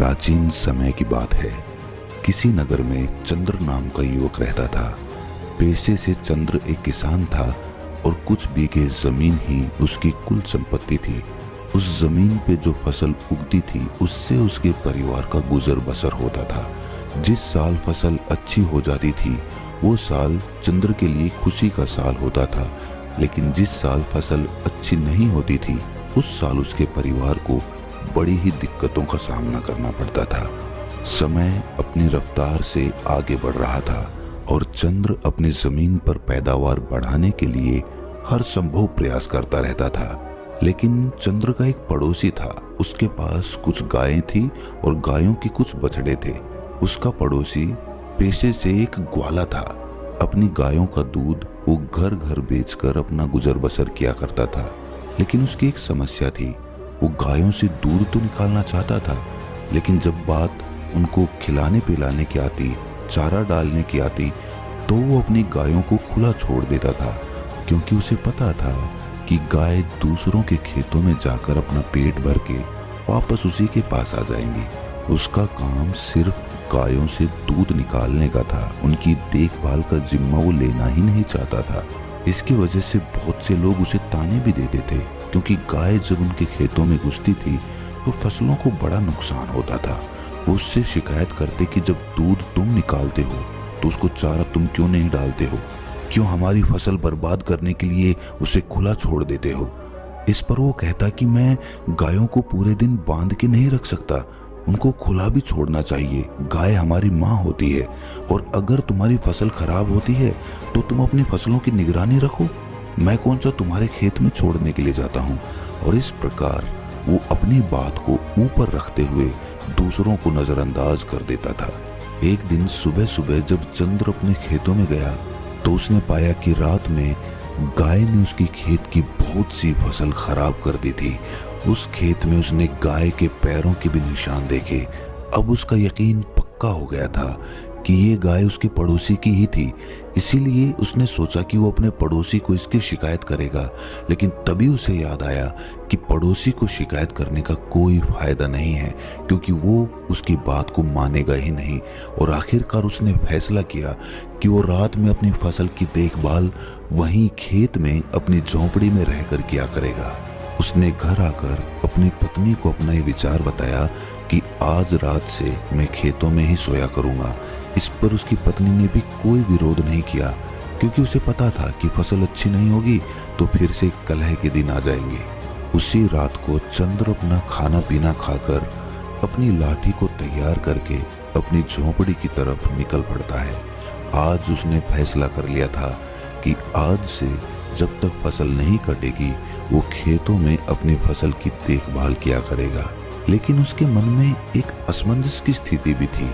प्राचीन समय की बात है। किसी नगर में चंद्र नाम का युवक रहता था। पेशे से चंद्र एक किसान था और कुछ बीघे जमीन ही उसकी कुल संपत्ति थी। उस जमीन पे जो फसल उगती थी उससे उसके परिवार का गुजर बसर होता था। जिस साल फसल अच्छी हो जाती थी वो साल चंद्र के लिए खुशी का साल होता था, लेकिन जिस साल फसल अच्छी नहीं होती थी उस साल उसके परिवार को बड़ी ही दिक्कतों का सामना करना पड़ता था। समय अपनी रफ्तार से आगे बढ़ रहा था और चंद्र अपनी जमीन पर पैदावार बढ़ाने के लिए हर संभव प्रयास करता रहता था। लेकिन चंद्र का एक पड़ोसी था। उसके पास कुछ गायें थी और गायों के कुछ बछड़े थे। उसका पड़ोसी पेशे से एक ग्वाला था। अपनी गायों का दूध वो घर घर बेचकर अपना गुजर बसर किया करता था। लेकिन उसकी एक समस्या थी। वो गायों से दूध तो निकालना चाहता था, लेकिन जब बात उनको खिलाने पिलाने की आती, चारा डालने की आती, तो वो अपनी गायों को खुला छोड़ देता था, क्योंकि उसे पता था कि गाय दूसरों के खेतों में जाकर अपना पेट भर के वापस उसी के पास आ जाएंगी। उसका काम सिर्फ गायों से दूध निकालने का था। उनकी देखभाल का जिम्मा वो लेना ही नहीं चाहता था। इसकी वजह से बहुत से लोग उसे ताने भी देते थे, क्योंकि गाय जब उनके खेतों में घुसती थी तो फसलों को बड़ा नुकसान होता था। वो उससे शिकायत करते कि जब दूध तुम निकालते हो तो उसको चारा तुम क्यों नहीं डालते हो, क्यों हमारी फसल बर्बाद करने के लिए उसे खुला छोड़ देते हो। इस पर वो कहता कि मैं गायों को पूरे दिन बांध के नहीं रख सकता, उनको खुला भी छोड़ना चाहिए। गाय हमारी माँ होती है और अगर तुम्हारी फसल खराब होती है तो तुम अपनी फसलों की निगरानी रखो। मैं कौन सा तुम्हारे खेत में छोड़ने के लिए जाता हूँ। और इस प्रकार वो अपनी बात को ऊपर रखते हुए दूसरों को नजरअंदाज कर देता था। एक दिन सुबह सुबह जब चंद्र अपने खेतों में गया तो उसने पाया कि रात में गाय ने उसकी खेत की बहुत सी फसल खराब कर दी थी। उस खेत में उसने गाय के पैरों के भी निशान देखे। अब उसका यकीन पक्का हो गया था कि ये गाय उसके पड़ोसी की ही थी। इसीलिए उसने सोचा कि वो अपने पड़ोसी को इसकी शिकायत करेगा, लेकिन तभी उसे याद आया कि पड़ोसी को शिकायत करने का कोई फायदा नहीं है, क्योंकि वो उसकी बात को मानेगा ही नहीं। और आखिरकार उसने फैसला किया कि वो रात में अपनी फसल की देखभाल वहीं खेत में अपनी झोंपड़ी में रहकर किया करेगा। उसने घर आकर अपनी पत्नी को अपना ये विचार बताया कि आज रात से मैं खेतों में ही सोया करूंगा। इस पर उसकी पत्नी ने भी कोई विरोध नहीं किया, क्योंकि उसे पता था कि फसल अच्छी नहीं होगी तो फिर से कलह के दिन आ जाएंगे। उसी रात को चंद्र अपना खाना पीना खाकर अपनी लाठी को तैयार करके अपनी झोंपड़ी की तरफ निकल पड़ता है। आज उसने फैसला कर लिया था कि आज से जब तक फसल नहीं कटेगी वो खेतों में अपनी फसल की देखभाल किया करेगा। लेकिन उसके मन में एक असमंजस की स्थिति भी थी।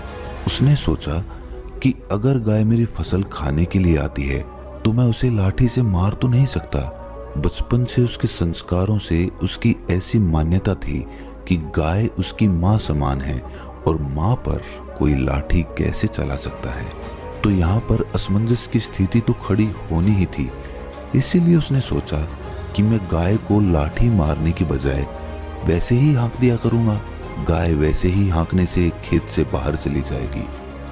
उसने सोचा कि अगर गाय मेरी फसल खाने के लिए आती है तो मैं उसे लाठी से मार तो नहीं सकता। बचपन से उसके संस्कारों से उसकी ऐसी मान्यता थी कि गाय उसकी माँ समान है और माँ पर कोई लाठी कैसे चला सकता है। तो यहाँ पर असमंजस की स्थिति तो खड़ी होनी ही थी। इसीलिए उसने सोचा कि मैं गाय को लाठी मारने की बजाय वैसे ही हाँक दिया करूंगा। गाय वैसे ही हाँकने से खेत से बाहर चली जाएगी।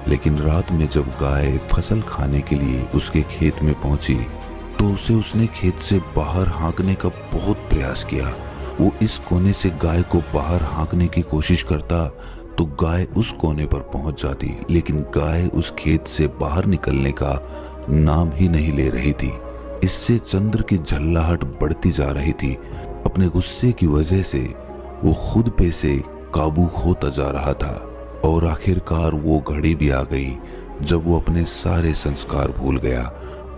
लेकिन रात में जब गाय फसल खाने के लिए उसके खेत में पहुंची तो उसने खेत से बाहर हाँकने का बहुत प्रयास किया। वो इस कोने से गाय को बाहर हाँकने की कोशिश करता तो गाय उस कोने पर पहुंच जाती, लेकिन गाय उस खेत से बाहर निकलने का नाम ही नहीं ले रही थी। इससे चंद्र की झल्लाहट बढ़ती जा रही थी। अपने गुस्से की वजह से वो खुद पे से काबू खोता जा रहा था और आखिरकार वो घड़ी भी आ गई जब वो अपने सारे संस्कार भूल गया।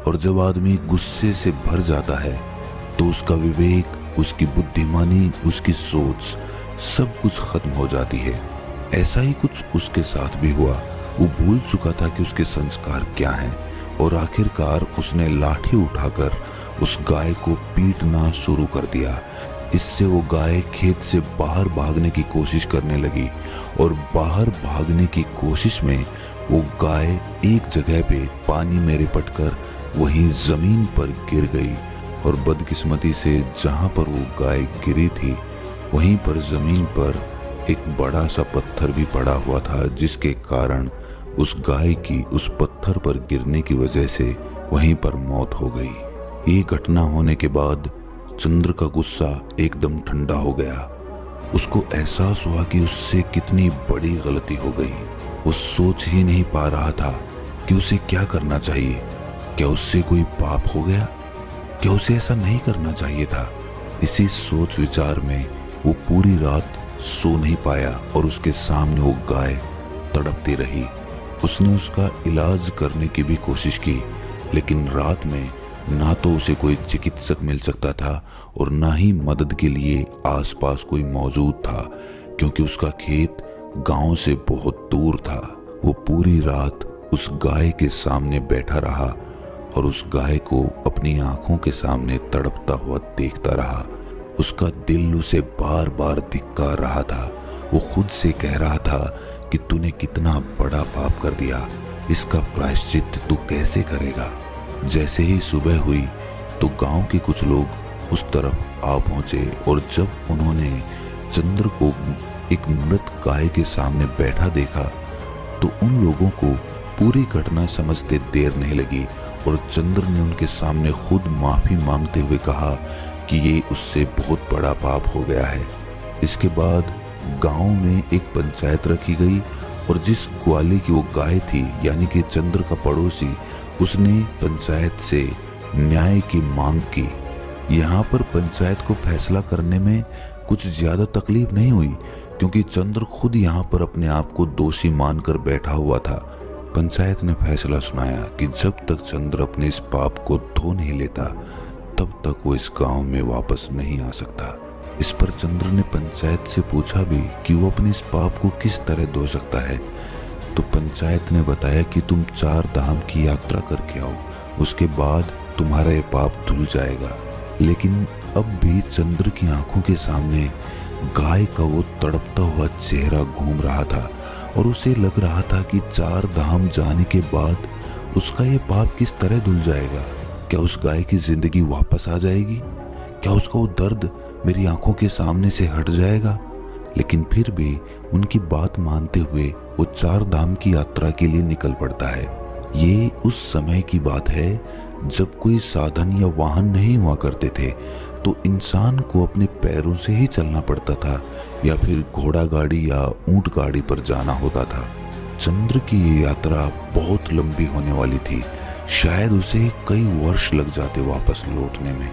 और जब आदमी गुस्से से भर जाता है तो उसका विवेक, उसकी बुद्धिमानी, उसकी सोच सब कुछ खत्म हो जाती है। ऐसा ही कुछ उसके साथ भी हुआ। वो भूल चुका था कि उसके संस्कार क्या हैं और आखिरकार उसने लाठी उठाकर उस गाय को पीटना शुरू कर दिया। इससे वो गाय खेत से बाहर भागने की कोशिश करने लगी और बाहर भागने की कोशिश में वो गाय एक जगह पे पानी में लिपटकर वहीं जमीन पर गिर गई। और बदकिस्मती से जहां पर वो गाय गिरी थी वहीं पर जमीन पर एक बड़ा सा पत्थर भी पड़ा हुआ था, जिसके कारण उस गाय की उस पत्थर पर गिरने की वजह से वहीं पर मौत हो गई। ये घटना होने के बाद चंद्र का गुस्सा एकदम ठंडा हो गया। उसको एहसास हुआ कि उससे कितनी बड़ी गलती हो गई। वो सोच ही नहीं पा रहा था कि उसे क्या करना चाहिए। क्या उससे कोई पाप हो गया? क्या उसे ऐसा नहीं करना चाहिए था? इसी सोच विचार में वो पूरी रात सो नहीं पाया और उसके सामने वो गाय तड़पती रही। उसने उसका इलाज करने की भी कोशिश की, लेकिन रात में ना तो उसे कोई चिकित्सक मिल सकता था और ना ही मदद के लिए आसपास कोई मौजूद था, क्योंकि उसका खेत गांव से बहुत दूर था। वो पूरी रात उस गाय के सामने बैठा रहा और उस गाय को अपनी आंखों के सामने तड़पता हुआ देखता रहा। उसका दिल उसे बार बार धिक्कार रहा था। वो खुद से कह रहा था कि तूने कितना बड़ा पाप कर दिया, इसका प्रायश्चित तू कैसे करेगा। जैसे ही सुबह हुई तो गांव के कुछ लोग उस तरफ आ पहुंचे और जब उन्होंने चंद्र को एक मृत गाय के सामने बैठा देखा तो उन लोगों को पूरी घटना समझते देर नहीं लगी और चंद्र ने उनके सामने खुद माफी मांगते हुए कहा कि ये उससे बहुत बड़ा पाप हो गया है। इसके बाद गांव में एक पंचायत रखी गई और जिस ग्वाले की वो गाय थी, यानी कि चंद्र का पड़ोसी, उसने पंचायत से न्याय की मांग की। यहाँ पर पंचायत को फैसला करने में कुछ ज्यादा तकलीफ नहीं हुई, क्योंकि चंद्र खुद यहाँ पर अपने आप को दोषी मानकर बैठा हुआ था। पंचायत ने फैसला सुनाया कि जब तक चंद्र अपने इस पाप को धो नहीं लेता तब तक वो इस गांव में वापस नहीं आ सकता। इस पर चंद्र ने पंचायत से पूछा भी कि वो अपने इस पाप को किस तरह धो सकता है। तो पंचायत ने बताया कि तुम 4 धाम की यात्रा करके आओ, उसके बाद तुम्हारा ये पाप धुल जाएगा। लेकिन अब भी चंद्र की आंखों के सामने गाय का वो तड़पता हुआ चेहरा घूम रहा था और उसे लग रहा था कि 4 धाम जाने के बाद उसका ये पाप किस तरह धुल जाएगा। क्या उस गाय की जिंदगी वापस आ जाएगी? क्या उसका वो दर्द मेरी आंखों के सामने से हट जाएगा? लेकिन फिर भी उनकी बात मानते हुए वो 4 धाम की यात्रा के लिए निकल पड़ता है। ये उस समय की बात है जब कोई साधन या वाहन नहीं हुआ करते थे, तो इंसान को अपने पैरों से ही चलना पड़ता था या फिर घोड़ा गाड़ी या ऊंट गाड़ी पर जाना होता था। चंद्र की ये यात्रा बहुत लंबी होने वाली थी, शायद उसे कई वर्ष लग जाते वापस लौटने में।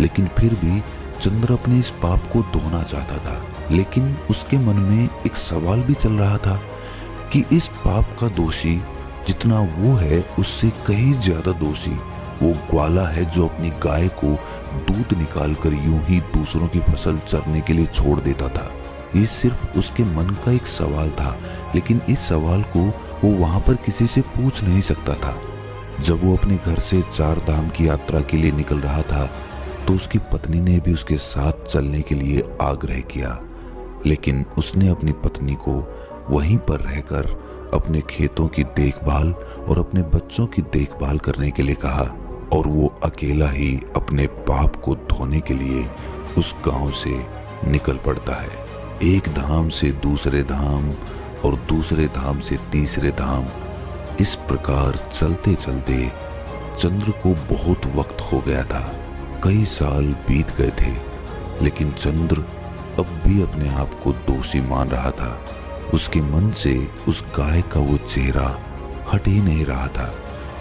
लेकिन फिर भी चंद्र अपने इस पाप को धोना चाहता था। लेकिन उसके मन में एक सवाल भी चल रहा था कि इस पाप का दोषी जितना वो है उससे कहीं ज्यादा दोषी वो ग्वाला है जो अपनी गाय को दूध निकालकर यूं ही दूसरों की फसल चरने के लिए छोड़ देता था। ये सिर्फ उसके मन का एक सवाल था, लेकिन इस सवाल को वो वहां पर किसी से पूछ नहीं सकता था। जब वो अपने घर से 4 धाम की यात्रा के लिए निकल रहा था तो उसकी पत्नी ने भी उसके साथ चलने के लिए आग्रह किया, लेकिन उसने अपनी पत्नी को वहीं पर रहकर अपने खेतों की देखभाल और अपने बच्चों की देखभाल करने के लिए कहा और वो अकेला ही अपने पाप को धोने के लिए उस गांव से निकल पड़ता है। एक धाम से दूसरे धाम और दूसरे धाम से तीसरे धाम, इस प्रकार चलते चलते चंद्र को बहुत वक्त हो गया था। कई साल बीत गए थे, लेकिन चंद्र अब भी अपने आप को दोषी मान रहा था। उसके मन से उस गाय का वो चेहरा हट ही नहीं रहा था।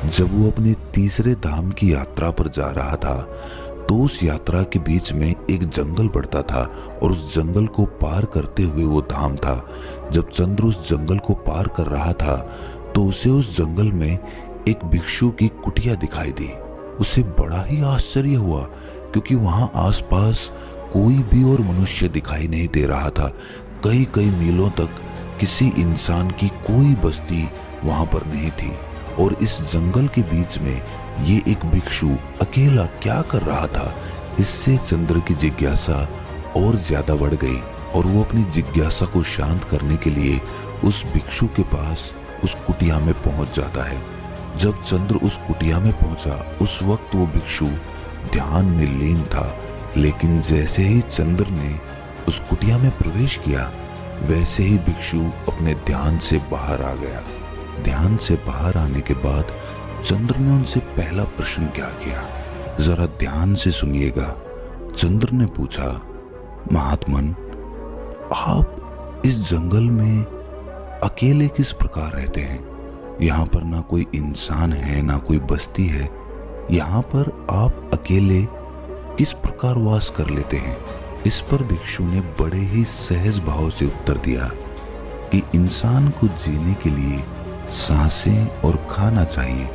जब वो अपने तीसरे धाम की यात्रा पर जा रहा था तो उस यात्रा के बीच में एक जंगल पड़ता था और उस जंगल को पार करते हुए वो धाम था। जब चंद्र उस जंगल को पार कर रहा था तो उसे उस जंगल में एक भिक्षु की कुटिया दिखाई दी। उसे बड़ा ही आश्चर्य हुआ, क्योंकि वहां आसपास कोई भी और मनुष्य दिखाई नहीं दे रहा था। कई कई मीलों तक किसी इंसान की कोई बस्ती वहां पर नहीं थी और इस जंगल के बीच में ये एक भिक्षु अकेला क्या कर रहा था। इससे चंद्र की जिज्ञासा और ज्यादा बढ़ गई और वो अपनी जिज्ञासा को शांत करने के लिए उस भिक्षु के पास उस कुटिया में पहुंच जाता है। जब चंद्र उस कुटिया में पहुंचा उस वक्त वो भिक्षु ध्यान में लीन था, लेकिन जैसे ही चंद्र ने उस कुटिया में प्रवेश किया वैसे ही भिक्षु अपने ध्यान से बाहर आ गया। ध्यान से बाहर आने के बाद चंद्र ने उनसे पहला प्रश्न क्या किया, जरा ध्यान से सुनिएगा। चंद्र ने पूछा, महात्मन, आप इस जंगल में अकेले किस प्रकार रहते हैं? यहाँ पर ना कोई इंसान है, ना कोई बस्ती है। यहाँ पर आप अकेले किस प्रकार वास कर लेते हैं? इस पर भिक्षु ने बड़े ही सहज भाव से उत्तर दिया कि इंसान को जीने के लिए सांसें और खाना चाहिए,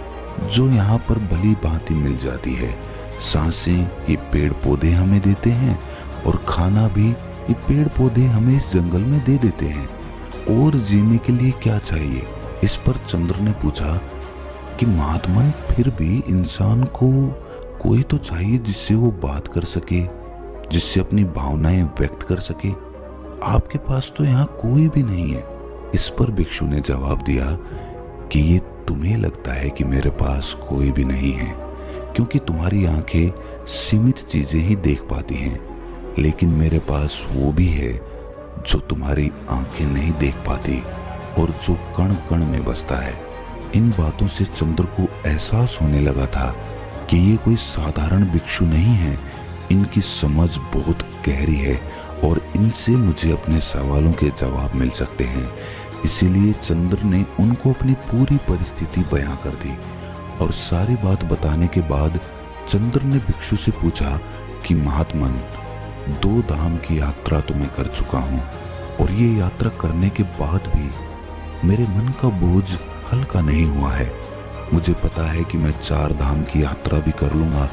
जो यहाँ पर भली भांति मिल जाती है। सांसें ये पेड़ पौधे हमें देते हैं और खाना भी ये पेड़ पौधे हमें इस जंगल में दे देते हैं। और जीने के लिए क्या चाहिए? इस पर चंद्र ने पूछा कि महात्मन, फिर भी इंसान को कोई तो चाहिए जिससे वो बात कर सके, जिससे अपनी भावनाएं व्यक्त कर सके। आपके पास तो यहाँ कोई भी नहीं है। इस पर भिक्षु ने जवाब दिया कि ये तुम्हें लगता है कि मेरे पास कोई भी नहीं है, क्योंकि तुम्हारी आंखें सीमित चीजें ही देख पाती हैं, लेकिन मेरे पास वो भी है जो तुम्हारी आंखें नहीं देख पाती और जो कण कण में बसता है। इन बातों से चंद्र को एहसास होने लगा था कि ये कोई साधारण भिक्षु नहीं है, इनकी समझ बहुत गहरी है और इनसे मुझे अपने सवालों के जवाब मिल सकते हैं। इसीलिए चंद्र ने उनको अपनी पूरी परिस्थिति बयां कर दी और सारी बात बताने के बाद चंद्र ने भिक्षु से पूछा कि महात्मन, 2 धाम की यात्रा तो मैं कर चुका हूँ और ये यात्रा करने के बाद भी मेरे मन का बोझ हल्का नहीं हुआ है। मुझे पता है कि मैं 4 धाम की यात्रा भी कर लूंगा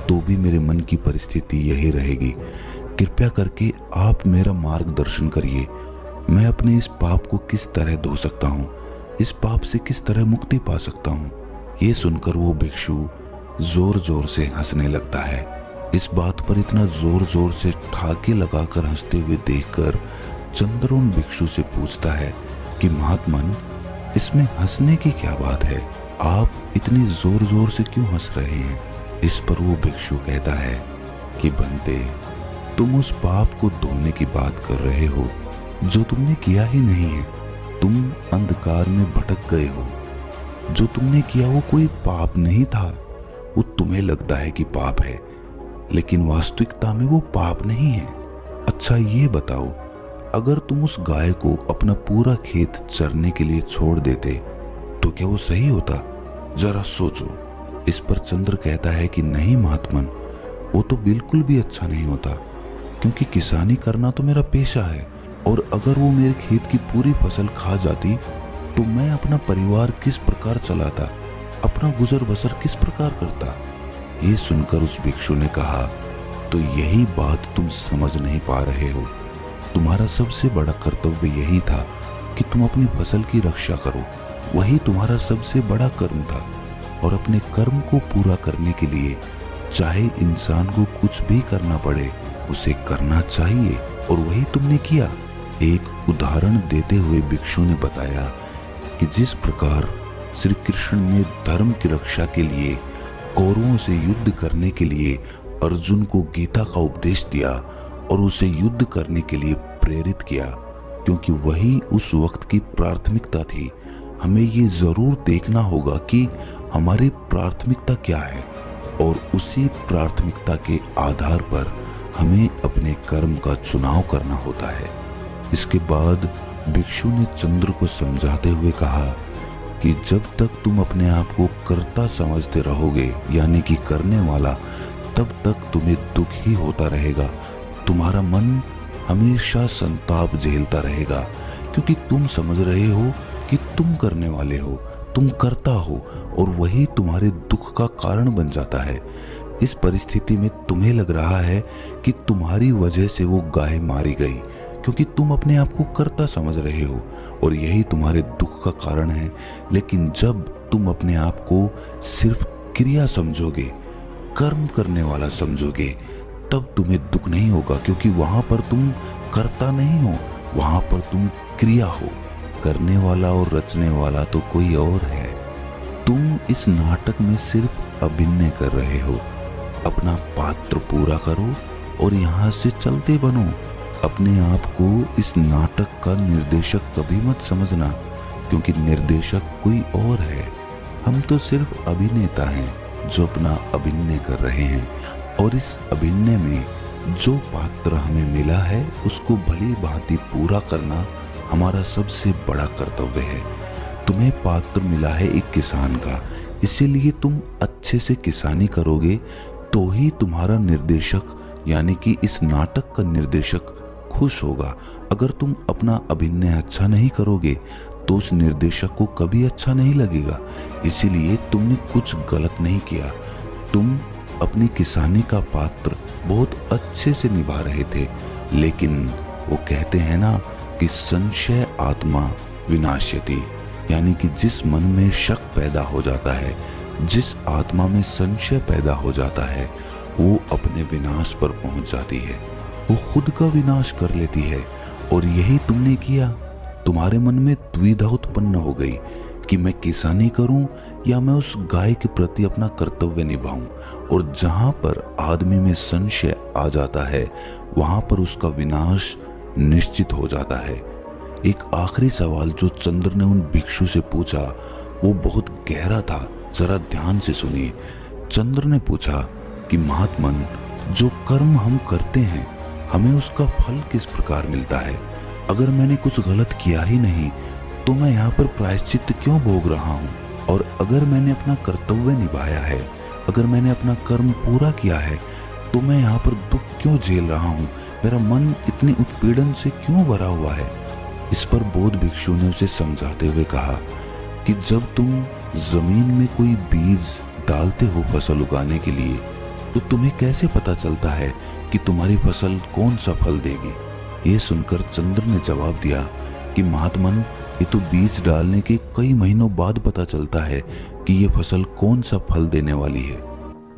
तो भी मेरे मन की परिस्थिति यही रहेगी। कृपया करके आप मेरा मार्गदर्शन करिए। मैं अपने इस पाप को किस तरह धो सकता हूँ, इस पाप से किस तरह मुक्ति पा सकता हूँ। ये सुनकर वो भिक्षु जोर जोर से हंसने लगता है। इस बात पर इतना जोर जोर से ठाके लगाकर हंसते हुए देखकर चंद्र उन भिक्षु से पूछता है कि महात्मन, इसमें हंसने की क्या बात है? आप इतनी जोर जोर से क्यों हंस रहे हैं? इस पर वो भिक्षु कहता है कि बंदे, तुम उस पाप को धोने की बात कर रहे हो जो तुमने किया ही नहीं है। तुम अंधकार में भटक गए हो। जो तुमने किया वो कोई पाप नहीं था। वो तुम्हें लगता है कि पाप है, लेकिन वास्तविकता में वो पाप नहीं है। अच्छा ये बताओ, अगर तुम उस गाय को अपना पूरा खेत चरने के लिए छोड़ देते तो क्या वो सही होता? जरा सोचो। इस पर चंद्र कहता है कि नहीं महात्मन, वो तो बिल्कुल भी अच्छा नहीं होता, क्योंकि किसानी करना तो मेरा पेशा है और अगर वो मेरे खेत की पूरी फसल खा जाती तो मैं अपना परिवार किस प्रकार चलाता, अपना गुजर बसर किस प्रकार करता। ये सुनकर उस भिक्षु ने कहा, तो यही बात तुम समझ नहीं पा रहे हो। तुम्हारा सबसे बड़ा कर्तव्य यही था कि तुम अपनी फसल की रक्षा करो। वही तुम्हारा सबसे बड़ा कर्म था और अपने कर्म को पूरा करने के लिए चाहे इंसान को कुछ भी करना पड़े, उसे करना चाहिए और वही तुमने किया। एक उदाहरण देते हुए भिक्षु ने बताया कि जिस प्रकार श्री कृष्ण ने धर्म की रक्षा के लिए कौरवों से युद्ध करने के लिए अर्जुन को गीता का उपदेश दिया और उसे युद्ध करने के लिए प्रेरित किया, क्योंकि वही उस वक्त की प्राथमिकता थी। हमें ये जरूर देखना होगा कि हमारी प्राथमिकता क्या है और उसी प्राथमिकता के आधार पर हमें अपने कर्म का चुनाव करना होता है। इसके बाद भिक्षु ने चंद्र को समझाते हुए कहा कि जब तक तुम अपने आप को कर्ता समझते रहोगे, यानी कि करने वाला, तब तक तुम्हें दुख ही होता रहेगा। तुम्हारा मन हमेशा संताप झेलता रहेगा, क्योंकि तुम समझ रहे हो कि तुम करने वाले हो, तुम करता हो और वही तुम्हारे दुख का कारण बन जाता है। इस परिस्थिति में तुम्हें लग रहा है कि तुम्हारी वजह से वो गाय मारी गई, क्योंकि तुम अपने आप को कर्ता समझ रहे हो और यही तुम्हारे दुख का कारण है। लेकिन जब तुम अपने आप को सिर्फ क्रिया समझोगे, कर्म करने वाला समझोगे, तब तुम्हें दुख नहीं होगा, क्योंकि वहां पर तुम कर्ता नहीं हो, वहां पर तुम क्रिया हो। करने वाला और रचने वाला तो कोई और है। तुम इस नाटक में सिर्फ अभिनय कर रहे हो। अपना पात्र पूरा करो और यहाँ से चलते बनो। अपने आप को इस नाटक का निर्देशक कभी मत समझना, क्योंकि निर्देशक कोई और है। हम तो सिर्फ अभिनेता हैं जो अपना अभिनय कर रहे हैं, और इस अभिनय में जो पात्र हमें मिला है उसको भली भांति पूरा करना हमारा सबसे बड़ा कर्तव्य है। तुम्हें पात्र मिला है एक किसान का, इसीलिए तुम अच्छे से किसानी करोगे तो ही तुम्हारा निर्देशक यानी कि इस नाटक का निर्देशक खुश होगा। अगर तुम अपना अभिनय अच्छा नहीं करोगे तो उस निर्देशक को कभी अच्छा नहीं लगेगा। इसीलिए तुमने कुछ गलत नहीं किया। तुम अपनी किसानी का पात्र बहुत अच्छे से निभा रहे थे, लेकिन वो कहते हैं ना कि संशय आत्मा विनाश्यति, यानी कि जिस मन में शक पैदा हो जाता है, जिस आत्मा में संशय पैदा हो जाता है, वो अपने विनाश पर पहुंच जाती है। वो खुद का विनाश कर लेती है। और यही तुमने किया। तुम्हारे मन में द्विधा उत्पन्न हो गई कि मैं किसानी करूं या मैं उस गाय के प्रति अपना कर्तव्य निभाऊं। और जहां पर आदमी में संशय आ जाता है वहां पर उसका विनाश निश्चित हो जाता है। एक आखिरी सवाल जो चंद्र ने उन भिक्षु से पूछा वो बहुत गहरा था, जरा ध्यान से सुनिए। चंद्र ने पूछा कि महात्मन, जो कर्म हम करते हैं हमें उसका फल किस प्रकार मिलता है? अगर मैंने कुछ गलत किया ही नहीं तो मैं यहाँ पर प्रायश्चित क्यों भोग रहा हूँ? और अगर मैंने अपना कर्तव्य निभाया है, अगर मैंने अपना कर्म पूरा किया है, तो मैं यहाँ पर दुख क्यों झेल रहा हूँ? मेरा मन इतनी उत्पीड़न से क्यों भरा हुआ है? इस पर बौद्ध भिक्षु ने उसे समझाते हुए कहा कि जब तुम जमीन में कोई बीज डालते हो फसल उगाने के लिए, तो तुम्हें कैसे पता चलता है कि तुम्हारी फसल कौन सा फल देगी? ये सुनकर चंद्र ने जवाब दिया कि महात्मन, ये तो बीज डालने के कई महीनों बाद पता चलता है कि ये फसल कौन सा फल देने वाली है।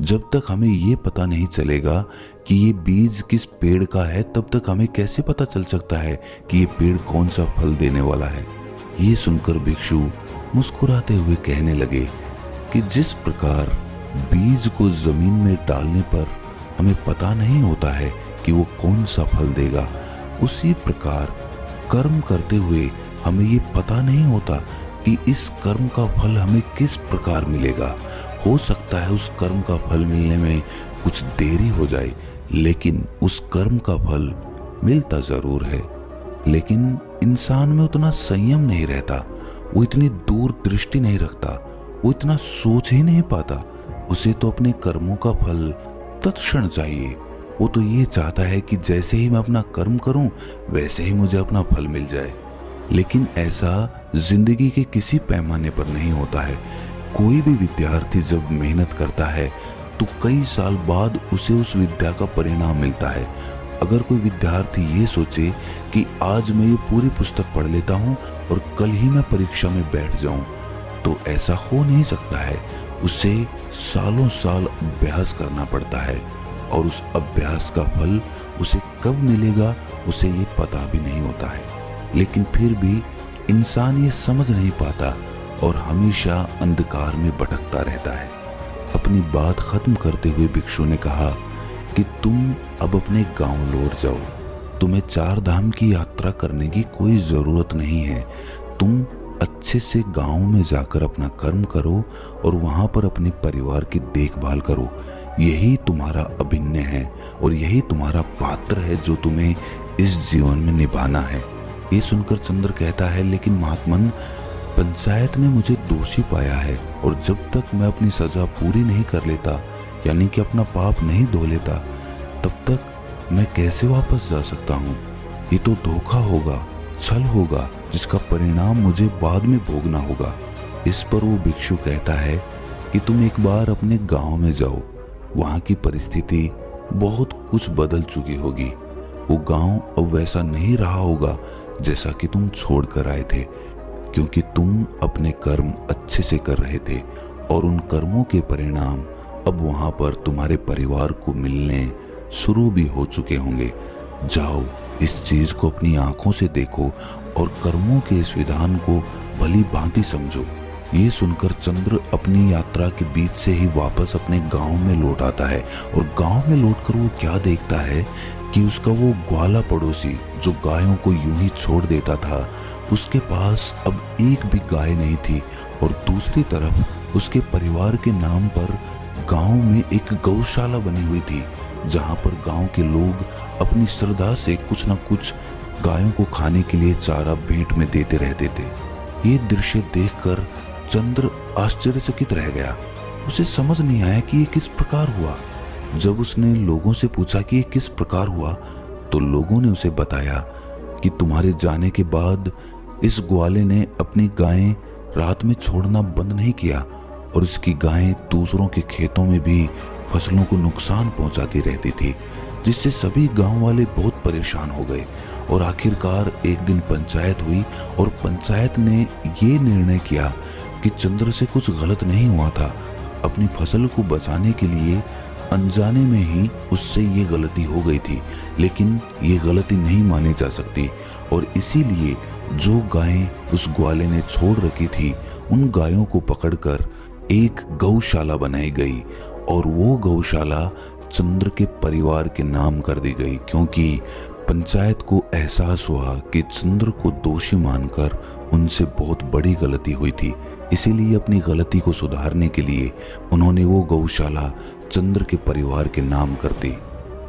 जब तक हमें ये पता नहीं चलेगा कि ये बीज किस पेड़ का है, तब तक हमें कैसे पता चल सकता है कि ये पेड़ कौन सा फल देने वाला है? ये सुनकर भिक्षु मुस्कुराते हुए कहने लगे कि जिस प्रकार बीज को जमीन में डालने पर हमें पता नहीं होता है कि वो कौन सा फल देगा, उसी प्रकार कर्म करते हुए हमें ये पता नहीं होता कि इस कर्म का फल हमें किस प्रकार मिलेगा। हो सकता है उस कर्म का फल मिलने में कुछ देरी हो जाए, लेकिन उस कर्म का फल मिलता जरूर है। लेकिन इंसान में उतना संयम नहीं रहता, वो इतनी दूर दृष्टि नहीं रखता, वो इतना सोच ही नहीं पाता। उसे तो अपने कर्मों का फल तत्क्षण चाहिए। वो तो ये चाहता है कि जैसे ही मैं अपना कर्म करूं वैसे ही मुझे अपना फल मिल जाए। लेकिन ऐसा जिंदगी के किसी पैमाने पर नहीं होता है। कोई भी विद्यार्थी जब मेहनत करता है तो कई साल बाद उसे उस विद्या का परिणाम मिलता है। अगर कोई विद्यार्थी ये सोचे कि आज मैं ये पूरी पुस्तक पढ़ लेता हूँ और कल ही मैं परीक्षा में बैठ जाऊं, तो ऐसा हो नहीं सकता है। उसे सालों साल अभ्यास करना पड़ता है, और उस अभ्यास का फल उसे कब मिलेगा उसे ये पता भी नहीं होता है। लेकिन फिर भी इंसान ये समझ नहीं पाता और हमेशा अंधकार में भटकता रहता है। अपनी बात खत्म करते हुए भिक्षु ने कहा कि तुम अब अपने गांव लौट जाओ। तुम्हें 4 धाम की यात्रा करने की कोई जरूरत नहीं है। तुम अच्छे से गांव में जाकर अपना कर्म करो और वहां पर अपने परिवार की देखभाल करो। यही तुम्हारा अभिनय है और यही तुम्हारा पात्र है जो तुम्हें इस जीवन में निभाना है। ये सुनकर चंद्र कहता है, लेकिन महात्मन, पंचायत ने मुझे दोषी पाया है और जब तक मैं अपनी सजा पूरी नहीं कर लेता, यानी कि अपना पाप नहीं धो लेता, तब तक मैं कैसे वापस जा सकता हूँ? ये तो धोखा होगा, छल होगा, जिसका परिणाम मुझे बाद में भोगना होगा। इस पर वो भिक्षु कहता है कि तुम एक बार अपने गांव में जाओ, वहां की परिस्थिति बहुत कुछ बदल चुकी होगी। वो गांव अब वैसा नहीं रहा होगा जैसा कि तुम छोड़ कर आए थे, क्योंकि तुम अपने कर्म अच्छे से कर रहे थे और उन कर्मों के परिणाम अब वहां पर तुम्हारे परिवार को मिलने शुरू भी हो चुके होंगे। जाओ, इस चीज को अपनी आंखों से देखो और कर्मों के इस विधान को भली भांति समझो। ये सुनकर चंद्र अपनी यात्रा के बीच से ही वापस अपने गांव में लौट आता है और गांव में लौटकर वो क्या देखता है कि उसका वो ग्वाला पड़ोसी जो गायों को यूं ही छोड़ देता था, उसके पास अब एक भी गाय नहीं थी और दूसरी तरफ उसके परिवार के नाम पर गांव में एक गौशाला बनी हुई थी, जहां पर गांव के लोग अपनी श्रद्धा से कुछ न कुछ गायों को खाने के लिए चारा भेंट में देते रहते थे। ये दृश्य देखकर चंद्र आश्चर्यचकित रह गया। उसे समझ नहीं आया कि ये किस प्रकार हुआ। जब उसने लोगों से पूछा कि ये किस प्रकार हुआ, तो लोगों ने उसे बताया कि तुम्हारे जाने के बाद इस ग्वाले ने अपनी गायें रात में छोड़ना बंद नहीं किया और इसकी गायें दूसरों के खेतों में भी फसलों को नुकसान पहुंचाती रहती थी, जिससे सभी गांव वाले बहुत परेशान हो गए। और आखिरकार एक दिन पंचायत हुई और पंचायत ने ये निर्णय किया कि चंद्र से कुछ गलत नहीं हुआ था। अपनी फसल को बचाने के लिए अनजाने में ही उससे ये गलती हो गई थी, लेकिन ये गलती नहीं मानी जा सकती और इसीलिए जो गायें उस ग्वाले ने छोड़ रखी थी, उन गायों को पकड़कर एक गौशाला बनाई गई और वो गौशाला चंद्र के परिवार के नाम कर दी गई, क्योंकि पंचायत को एहसास हुआ कि चंद्र को दोषी मानकर उनसे बहुत बड़ी गलती हुई थी। इसीलिए अपनी गलती को सुधारने के लिए उन्होंने वो गौशाला चंद्र के परिवार के नाम कर दी।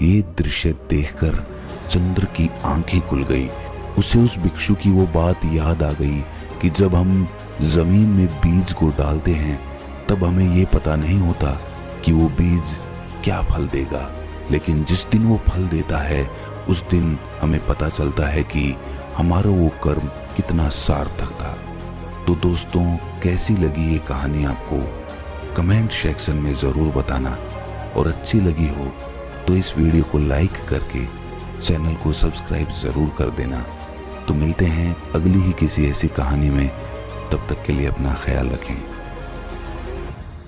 ये दृश्य देखकर चंद्र की आंखें खुल गई। उसे उस भिक्षु की वो बात याद आ गई कि जब हम जमीन में बीज को डालते हैं तब हमें ये पता नहीं होता कि वो बीज क्या फल देगा, लेकिन जिस दिन वो फल देता है उस दिन हमें पता चलता है कि हमारा वो कर्म कितना सार्थक था। तो दोस्तों, कैसी लगी ये कहानी आपको? कमेंट सेक्शन में ज़रूर बताना और अच्छी लगी हो तो इस वीडियो को लाइक करके चैनल को सब्सक्राइब ज़रूर कर देना। तो मिलते हैं अगली ही किसी ऐसी कहानी में, तब तक के लिए अपना ख्याल रखें।